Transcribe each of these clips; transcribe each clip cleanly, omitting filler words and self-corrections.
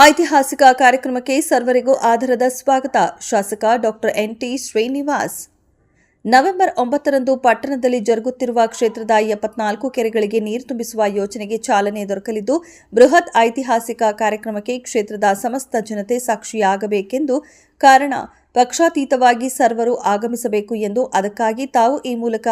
ಐತಿಹಾಸಿಕ ಕಾರ್ಯಕ್ರಮಕ್ಕೆ ಸರ್ವರಿಗೂ ಆಧಾರದ ಸ್ವಾಗತ. ಶಾಸಕ ಡಾಕ್ಟರ್ ಎನ್.ಟಿ. ಶ್ರೀನಿವಾಸ್. ನವೆಂಬರ್ 9ರಂದು ಪಟ್ಟಣದಲ್ಲಿ ಜರುಗುತ್ತಿರುವ ಕ್ಷೇತ್ರದ 74 ಕೆರೆಗಳಿಗೆ ನೀರು ತುಂಬಿಸುವ ಯೋಜನೆಗೆ ಚಾಲನೆ ದೊರಕಲಿದ್ದು, ಬೃಹತ್ ಐತಿಹಾಸಿಕ ಕಾರ್ಯಕ್ರಮಕ್ಕೆ ಕ್ಷೇತ್ರದ ಸಮಸ್ತ ಜನತೆ ಸಾಕ್ಷಿಯಾಗಬೇಕೆಂದು ಕಾರಣ ಪಕ್ಷಾತೀತವಾಗಿ ಸರ್ವರು ಆಗಮಿಸಬೇಕು ಎಂದು, ಅದಕ್ಕಾಗಿ ತಾವು ಈ ಮೂಲಕ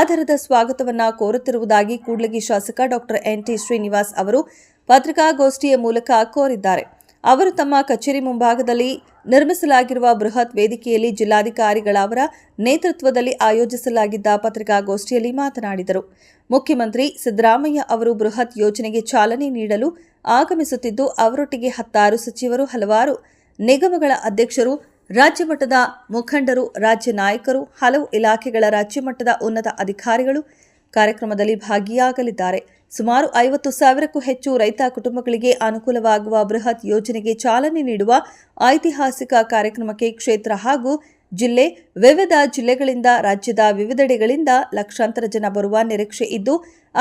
ಆಧಾರದ ಸ್ವಾಗತವನ್ನು ಕೋರುತ್ತಿರುವುದಾಗಿ ಕೂಡ್ಲಿಗಿ ಶಾಸಕ ಡಾಕ್ಟರ್ ಎನ್.ಟಿ. ಶ್ರೀನಿವಾಸ್ ಅವರು ಪತ್ರಿಕಾಗೋಷ್ಠಿಯ ಮೂಲಕ ಕೋರಿದ್ದಾರೆ. ಅವರು ತಮ್ಮ ಕಚೇರಿ ಮುಂಭಾಗದಲ್ಲಿ ನಿರ್ಮಿಸಲಾಗಿರುವ ಬೃಹತ್ ವೇದಿಕೆಯಲ್ಲಿ ಜಿಲ್ಲಾಧಿಕಾರಿಗಳವರ ನೇತೃತ್ವದಲ್ಲಿ ಆಯೋಜಿಸಲಾಗಿದ್ದ ಪತ್ರಿಕಾಗೋಷ್ಠಿಯಲ್ಲಿ ಮಾತನಾಡಿದರು. ಮುಖ್ಯಮಂತ್ರಿ ಸಿದ್ದರಾಮಯ್ಯ ಅವರು ಬೃಹತ್ ಯೋಜನೆಗೆ ಚಾಲನೆ ನೀಡಲು ಆಗಮಿಸುತ್ತಿದ್ದು, ಅವರೊಟ್ಟಿಗೆ 16 ಸಚಿವರು, ಹಲವಾರು ನಿಗಮಗಳ ಅಧ್ಯಕ್ಷರು, ರಾಜ್ಯ ಮಟ್ಟದ ಮುಖಂಡರು, ರಾಜ್ಯ ನಾಯಕರು, ಹಲವು ಇಲಾಖೆಗಳ ರಾಜ್ಯ ಮಟ್ಟದ ಉನ್ನತ ಅಧಿಕಾರಿಗಳು ಕಾರ್ಯಕ್ರಮದಲ್ಲಿ ಭಾಗಿಯಾಗಲಿದ್ದಾರೆ. ಸುಮಾರು 50,000ಕ್ಕೂ ಹೆಚ್ಚು ರೈತ ಕುಟುಂಬಗಳಿಗೆ ಅನುಕೂಲವಾಗುವ ಬೃಹತ್ ಯೋಜನೆಗೆ ಚಾಲನೆ ನೀಡುವ ಐತಿಹಾಸಿಕ ಕಾರ್ಯಕ್ರಮಕ್ಕೆ ಕ್ಷೇತ್ರ ಹಾಗೂ ಜಿಲ್ಲೆ, ವಿವಿಧ ಜಿಲ್ಲೆಗಳಿಂದ, ರಾಜ್ಯದ ವಿವಿಧೆಡೆಗಳಿಂದ ಲಕ್ಷಾಂತರ ಜನ ಬರುವ ನಿರೀಕ್ಷೆ ಇದ್ದು,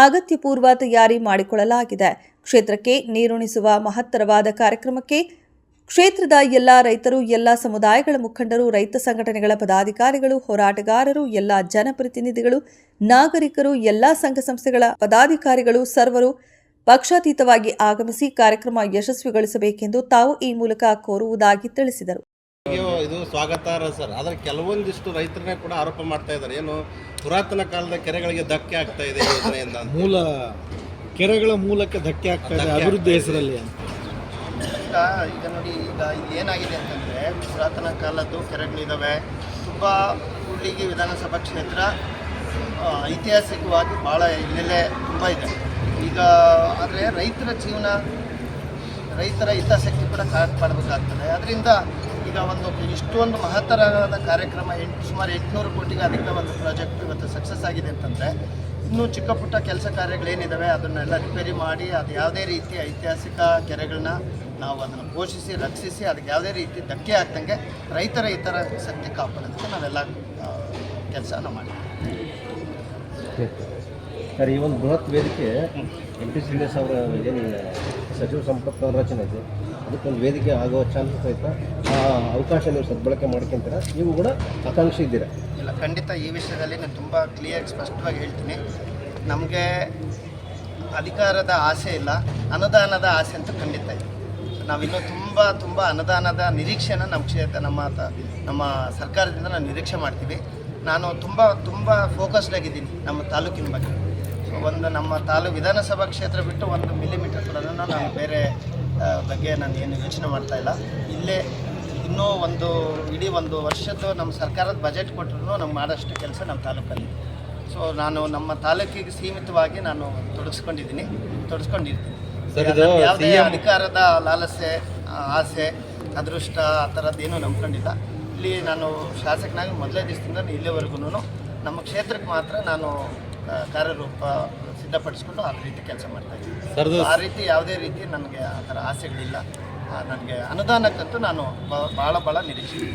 ಅಗತ್ಯ ಪೂರ್ವ ತಯಾರಿ ಮಾಡಿಕೊಳ್ಳಲಾಗಿದೆ. ಕ್ಷೇತ್ರಕ್ಕೆ ನೀರುಣಿಸುವ ಮಹತ್ತರವಾದ ಕಾರ್ಯಕ್ರಮಕ್ಕೆ ಕ್ಷೇತ್ರದ ಎಲ್ಲ ರೈತರು, ಎಲ್ಲ ಸಮುದಾಯಗಳ ಮುಖಂಡರು, ರೈತ ಸಂಘಟನೆಗಳ ಪದಾಧಿಕಾರಿಗಳು, ಹೋರಾಟಗಾರರು, ಎಲ್ಲ ಜನಪ್ರತಿನಿಧಿಗಳು, ನಾಗರಿಕರು, ಎಲ್ಲ ಸಂಘ ಸಂಸ್ಥೆಗಳ ಪದಾಧಿಕಾರಿಗಳು ಸರ್ವರು ಪಕ್ಷಾತೀತವಾಗಿ ಆಗಮಿಸಿ ಕಾರ್ಯಕ್ರಮ ಯಶಸ್ವಿಗೊಳಿಸಬೇಕೆಂದು ತಾವು ಈ ಮೂಲಕ ಕೋರುವುದಾಗಿ ತಿಳಿಸಿದರು. ಇದು ಸ್ವಾಗತಾರ್ಹ ಸರ್. ಆದರೆ ಕೆಲವೊಂದಿಷ್ಟು ರೈತರನ್ನೇ ಕೂಡ ಆರೋಪ ಮಾಡ್ತಾ ಇದ್ದಾರೆ, ಏನು ಪುರಾತನ ಕಾಲದ ಕೆರೆಗಳಿಗೆ ಧಕ್ಕೆ ಆಗ್ತಾ ಇದೆ ಯೋಜನೆಯಿಂದ. ಮೂಲ ಕೆರೆಗಳ ಮೂಲಕ ಧಕ್ಕೆ ಆಗ್ತಾ ಇದೆ ಅಭಿವೃದ್ಧಿ ಹೆಸರಲ್ಲಿ. ಈಗ ನೋಡಿ, ಈಗ ಇಲ್ಲಿ ಏನಾಗಿದೆ ಅಂತಂದರೆ, ಪುರಾತನ ಕಾಲದ್ದು ಕೆರೆಗಳಿದ್ದಾವೆ. ತುಂಬ ಕೂಡ್ಲಿಗಿ ವಿಧಾನಸಭಾ ಕ್ಷೇತ್ರ ಐತಿಹಾಸಿಕವಾಗಿ ಭಾಳ ಇಲ್ಲೆಲ್ಲೇ ತುಂಬ ಇದೆ. ಈಗ ಆದರೆ ರೈತರ ಜೀವನ, ರೈತರ ಹಿತಾಸಕ್ತಿ ಕೂಡ ಕಾಪಾಡಬೇಕಾಗ್ತದೆ. ಅದರಿಂದ ಈಗ ಇಷ್ಟೊಂದು ಮಹತ್ತರವಾದ ಕಾರ್ಯಕ್ರಮ, ಸುಮಾರು 800 ಕೋಟಿಗೆ ಅಧಿಕ ಒಂದು ಪ್ರಾಜೆಕ್ಟ್ ಇವತ್ತು ಸಕ್ಸಸ್ ಆಗಿದೆ ಅಂತಂದರೆ, ಇನ್ನೂ ಚಿಕ್ಕ ಪುಟ್ಟ ಕೆಲಸ ಕಾರ್ಯಗಳೇನಿದ್ದಾವೆ ಅದನ್ನೆಲ್ಲ ರಿಪೇರಿ ಮಾಡಿ, ಅದು ಯಾವುದೇ ರೀತಿ ಐತಿಹಾಸಿಕ ಕೆರೆಗಳನ್ನ ನಾವು ಅದನ್ನು ಪೋಷಿಸಿ, ರಕ್ಷಿಸಿ, ಅದಕ್ಕೆ ಯಾವುದೇ ರೀತಿ ಧಕ್ಕೆ ಆಗ್ದಂಗೆ ರೈತರ ಹಿತಾಸಕ್ತಿ ಕಾಪಾಡೋದಕ್ಕೆ ನಾವೆಲ್ಲ ಕೆಲಸನ ಮಾಡಿದ್ದೀವಿ ಸರ್. ಈ ಒಂದು ಬೃಹತ್ ವೇದಿಕೆ ಎನ್.ಟಿ. ಶ್ರೀನಿವಾಸ್ ಅವರ ಏನು ಸಚಿವ ಸಂಪುಟ ರಚನೆ ಇದೆ, ಅದಕ್ಕೊಂದು ವೇದಿಕೆ ಆಗುವ ಚಾನ್ಸಸ್ ಆಯ್ತಾ? ಆ ಅವಕಾಶ ನೀವು ಸದ್ಬಳಕೆ ಮಾಡ್ಕೊಂತೀರಾ? ನೀವು ಕೂಡ ಆಕಾಂಕ್ಷಿ ಇದ್ದೀರಾ? ಇಲ್ಲ, ಖಂಡಿತ ಈ ವಿಷಯದಲ್ಲಿ ನಾನು ತುಂಬ ಸ್ಪಷ್ಟವಾಗಿ ಹೇಳ್ತೀನಿ. ನಮಗೆ ಅಧಿಕಾರದ ಆಸೆ ಇಲ್ಲ, ಅನುದಾನದ ಆಸೆ ಅಂತ ಖಂಡಿತ ಇದೆ. ನಾವಿನ್ನೂ ತುಂಬ ಅನುದಾನದ ನಿರೀಕ್ಷೆನ ನಮ್ಮ ಕ್ಷೇತ್ರ, ನಮ್ಮ ಸರ್ಕಾರದಿಂದ ನಾವು ನಿರೀಕ್ಷೆ ಮಾಡ್ತೀವಿ. ನಾನು ತುಂಬ ಫೋಕಸ್ಡ್ ಆಗಿದ್ದೀನಿ ನಮ್ಮ ತಾಲೂಕಿನ ಬಗ್ಗೆ. ಒಂದು ನಮ್ಮ ವಿಧಾನಸಭಾ ಕ್ಷೇತ್ರ ಬಿಟ್ಟು 1 ಮಿಲಿಮೀಟರ್ ಕೂಡ ನಾನು ಬೇರೆ ಬಗ್ಗೆ ನಾನು ಏನು ಯೋಚನೆ ಮಾಡ್ತಾಯಿಲ್ಲ. ಇಲ್ಲೇ ಇನ್ನೂ ಇಡೀ ಒಂದು ವರ್ಷದ್ದು ನಮ್ಮ ಸರ್ಕಾರದ ಬಜೆಟ್ ಕೊಟ್ಟರು ನಮ್ಗೆ ಮಾಡೋಷ್ಟು ಕೆಲಸ ನಮ್ಮ ತಾಲೂಕಲ್ಲಿ. ಸೊ ನಾನು ನಮ್ಮ ತಾಲೂಕಿಗೆ ಸೀಮಿತವಾಗಿ ನಾನು ತೊಡಗಿಸ್ಕೊಂಡಿರ್ತೀನಿ. ಯಾವುದೇ ಅಧಿಕಾರದ ಲಾಲಸೆ, ಆಸೆ, ಅದೃಷ್ಟ ಆ ಥರದ್ದೇನು ನಂಬ್ಕೊಂಡಿಲ್ಲ. ಇಲ್ಲಿ ನಾನು ಶಾಸಕನಾಗಿ ಮೊದಲೇ ದಿವಸದಿಂದ ಇಲ್ಲಿವರೆಗೂ ನಮ್ಮ ಕ್ಷೇತ್ರಕ್ಕೆ ಮಾತ್ರ ನಾನು ಕಾರ್ಯರೂಪ ಸಿದ್ಧಪಡಿಸ್ಕೊಂಡು ಆ ರೀತಿ ಕೆಲಸ ಮಾಡ್ತಾಯಿದ್ದೀನಿ. ಆ ರೀತಿ ಯಾವುದೇ ರೀತಿ ನನಗೆ ಆ ಥರ ಆಸೆಗಳಿಲ್ಲ. ನನಗೆ ಅನುದಾನಕ್ಕಂತೂ ನಾನು ಭಾಳ ನಿರೀಕ್ಷೆ.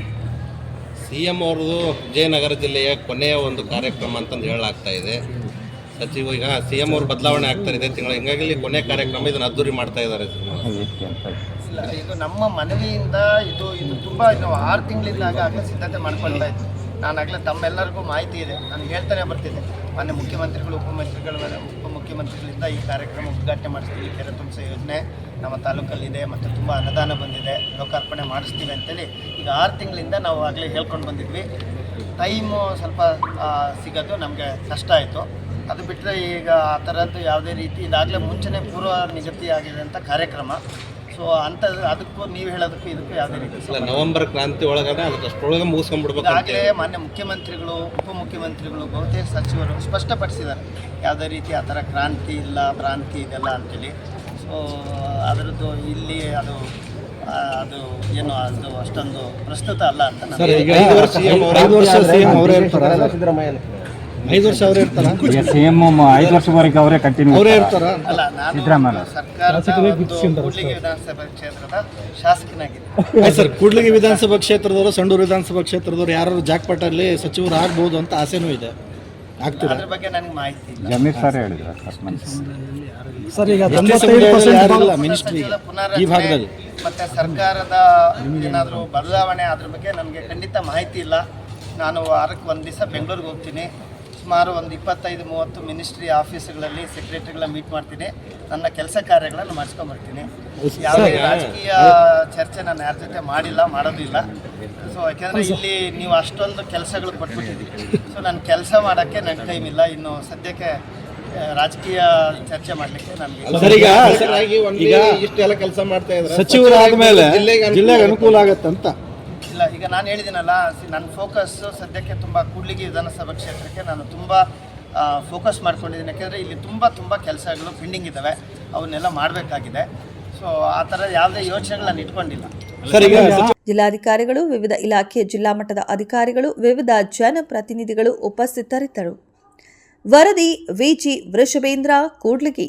CM ಅವ್ರದ್ದು ವಿಜಯನಗರ ಜಿಲ್ಲೆಯ ಕೊನೆಯ ಒಂದು ಕಾರ್ಯಕ್ರಮ ಅಂತಂದು ಹೇಳಲಾಗ್ತಾ ಇದೆ. ಸಚಿವ ಈಗ CM ಅವರು ಬದಲಾವಣೆ ಆಗ್ತಾ ಇದೆ ತಿಂಗಳ, ಹಿಂಗಾಗಿ ಕೊನೆ ಕಾರ್ಯಕ್ರಮ ಇದನ್ನು ಅದ್ದೂರಿ ಮಾಡ್ತಾ ಇದ್ದಾರೆ. ಇಲ್ಲ, ಇದು ನಮ್ಮ ಮನವಿಯಿಂದ ಇದು ತುಂಬ 6 ತಿಂಗಳಿಂದ ಆಗಲೇ ಸಿದ್ಧತೆ ಮಾಡ್ಕೊಳ್ತಾ ಇತ್ತು. ನಾನಾಗಲೇ ತಮ್ಮೆಲ್ಲರಿಗೂ ಮಾಹಿತಿ ಇದೆ, ನಾನು ಹೇಳ್ತಾನೆ ಬರ್ತಿದ್ದೆ. ಮಾನ್ಯ ಮುಖ್ಯಮಂತ್ರಿಗಳು, ಉಪಮುಖ್ಯಮಂತ್ರಿಗಳಿಂದ ಈ ಕಾರ್ಯಕ್ರಮ ಉದ್ಘಾಟನೆ ಮಾಡಿಸ್ತೀವಿ, ಕೆರೆ ತುಂಬಿಸೋ ಯೋಜನೆ ನಮ್ಮ ತಾಲೂಕಲ್ಲಿದೆ ಮತ್ತು ತುಂಬ ಅನುದಾನ ಬಂದಿದೆ, ಲೋಕಾರ್ಪಣೆ ಮಾಡಿಸ್ತೀವಿ ಅಂತೇಳಿ ಈಗ 6 ತಿಂಗಳಿಂದ ನಾವು ಆಗಲೇ ಹೇಳ್ಕೊಂಡು ಬಂದಿದ್ವಿ. ಟೈಮು ಸ್ವಲ್ಪ ಸಿಗೋದು ನಮಗೆ ಕಷ್ಟ ಆಯಿತು. ಅದು ಬಿಟ್ಟರೆ ಈಗ ಆ ಥರದ್ದು ಯಾವುದೇ ರೀತಿ ಇದಾಗಲೇ ಮುಂಚೆನೇ ಪೂರ್ವ ನಿಗದಿ ಆಗಿದೆ ಅಂತ ಕಾರ್ಯಕ್ರಮ. ಸೊ ಅದಕ್ಕೂ ನೀವು ಹೇಳೋದಕ್ಕೂ ಇದಕ್ಕೂ ಯಾವುದೇ ರೀತಿ ನವೆಂಬರ್ ಕ್ರಾಂತಿ ಒಳಗಡೆ ಅದರಷ್ಟೊಳಗೆ ಮುಗಿಸ್ಕೊಂಡ್ಬಿಡ್ಬೇಕು. ಆಗಲೇ ಮಾನ್ಯ ಮುಖ್ಯಮಂತ್ರಿಗಳು, ಉಪಮುಖ್ಯಮಂತ್ರಿಗಳು, ಬಹುತೇಕ ಸಚಿವರು ಸ್ಪಷ್ಟಪಡಿಸಿದ್ದಾರೆ, ಯಾವುದೇ ರೀತಿ ಆ ಥರ ಕ್ರಾಂತಿ ಇಲ್ಲ, ಭ್ರಾಂತಿ ಇದೆಲ್ಲ ಅಂತೇಳಿ. ಸೊ ಅದರದ್ದು ಇಲ್ಲಿ ಅದು ಏನು ಅದು ಅಷ್ಟೊಂದು ಪ್ರಸ್ತುತ ಅಲ್ಲ ಅಂತ ನಾನು. 5 ವರ್ಷ ಅವರೇ ಸಿದ್ದರಾಮಯ್ಯ 5 ವರ್ಷ ಅವರೇ ಇರ್ತಾರ. CM 5 ವರ್ಷವರೆಗೆ ಅವರೇ ಕಂಟಿನ್ಯೂ ಅವರೇ ಇರ್ತಾರ. ಅಲ್ಲ, ನಾನು ಸರ್ಕಾರದ ಕೂಡ್ಲಿಗಿ ವಿಧಾನಸಭಾ ಕ್ಷೇತ್ರದ ಶಾಸಕನಾಗಿದ್ದೆ. ಸರ್, ಕೂಡ್ಲಿಗಿ ವಿಧಾನಸಭಾ ಕ್ಷೇತ್ರದವರು, ಸಂಡೂರು ವಿಧಾನಸಭಾ ಕ್ಷೇತ್ರದವರು ಯಾರು ಜಾಕ್ಪಾಟಲ್ಲಿ ಸಚಿವರು ಆಗ್ಬೋದು ಅಂತ ಆಸೆನೂ ಇದೆ. ಆಗ್ತಿದೆ? ಅದ್ರ ಬಗ್ಗೆ ನನಗೆ ಮಾಹಿತಿ ಇಲ್ಲ. ಜಮೀರ್ ಸರ್ ಹೇಳಿದ್ರು ಸರ್. ಈಗ 95% ಮಿನಿಸ್ಟ್ರಿ ಈ ಭಾಗದಲ್ಲಿ ಮತ್ತು ಸರ್ಕಾರದ ಏನಾದರೂ ಬದಲಾವಣೆ ಅದ್ರ ಬಗ್ಗೆ ನಮಗೆ ಖಂಡಿತ ಮಾಹಿತಿ ಇಲ್ಲ. ನಾನು ವಾರಕ್ಕೆ ಒಂದು ದಿವಸ ಬೆಂಗಳೂರಿಗೆ ಹೋಗ್ತೀನಿ, ಸುಮಾರು ಒಂದು 25-30 ಮಿನಿಸ್ಟ್ರಿ ಆಫೀಸ್ಗಳಲ್ಲಿ ಸೆಕ್ರೆಟರಿಗಳ ಮೀಟ್ ಮಾಡ್ತೀನಿ, ನನ್ನ ಕೆಲಸ ಕಾರ್ಯಗಳನ್ನು ಮಾಡಿಸ್ಕೊಂಬರ್ತೀನಿ. ಯಾವುದೇ ರಾಜಕೀಯ ಚರ್ಚೆ ನಾನು ಯಾರ ಜೊತೆ ಮಾಡಿಲ್ಲ, ಮಾಡೋದಿಲ್ಲ. ಸೊ ಯಾಕೆಂದರೆ ಇಲ್ಲಿ ನೀವು ಅಷ್ಟೊಂದು ಕೆಲಸಗಳು ಕೊಟ್ಬಿಟ್ಟಿದ್ದೀವಿ. ಸೊ ನಾನು ಕೆಲಸ ಮಾಡೋಕ್ಕೆ ನನ್ನ ಟೈಮ್ ಇಲ್ಲ. ಇನ್ನು ಸದ್ಯಕ್ಕೆ ರಾಜಕೀಯ ಚರ್ಚೆ ಮಾಡಲಿಕ್ಕೆ ನನಗೆ ಈಗ ಇಷ್ಟೆಲ್ಲ ಕೆಲಸ ಮಾಡ್ತಾ ಇದ್ದಾರೆ, ಸಚಿವರಾದ ಮೇಲೆ ಜಿಲ್ಲೆಗೆ ಅನುಕೂಲ ಆಗತ್ತಂತ ಇಲ್ಲ. ಈಗ ನಾನು ಹೇಳಿದ್ದೀನಲ್ಲ, ನನ್ನ ಫೋಕಸ್ಸು ಸದ್ಯಕ್ಕೆ ತುಂಬ ಕೂಡ್ಲಿಗಿ ವಿಧಾನಸಭಾ ಕ್ಷೇತ್ರಕ್ಕೆ ನಾನು ತುಂಬ ಫೋಕಸ್ ಮಾಡ್ಕೊಂಡಿದ್ದೀನಿ. ಯಾಕೆಂದರೆ ಇಲ್ಲಿ ತುಂಬ ಕೆಲಸಗಳು ಪೆಂಡಿಂಗ್ ಇದ್ದಾವೆ, ಅವನ್ನೆಲ್ಲ ಮಾಡಬೇಕಾಗಿದೆ. ಸೊ ಆ ಥರ ಯಾವುದೇ ಯೋಚನೆಗಳು ನಾನು ಇಟ್ಕೊಂಡಿಲ್ಲ. ಜಿಲ್ಲಾಧಿಕಾರಿಗಳು, ವಿವಿಧ ಇಲಾಖೆಯ ಜಿಲ್ಲಾ ಮಟ್ಟದ ಅಧಿಕಾರಿಗಳು, ವಿವಿಧ ಜನಪ್ರತಿನಿಧಿಗಳು ಉಪಸ್ಥಿತರಿದ್ದರು. ವರದಿ ವಿಜಿ ವೃಷಭೇಂದ್ರ, ಕೂಡ್ಲಿಗಿ.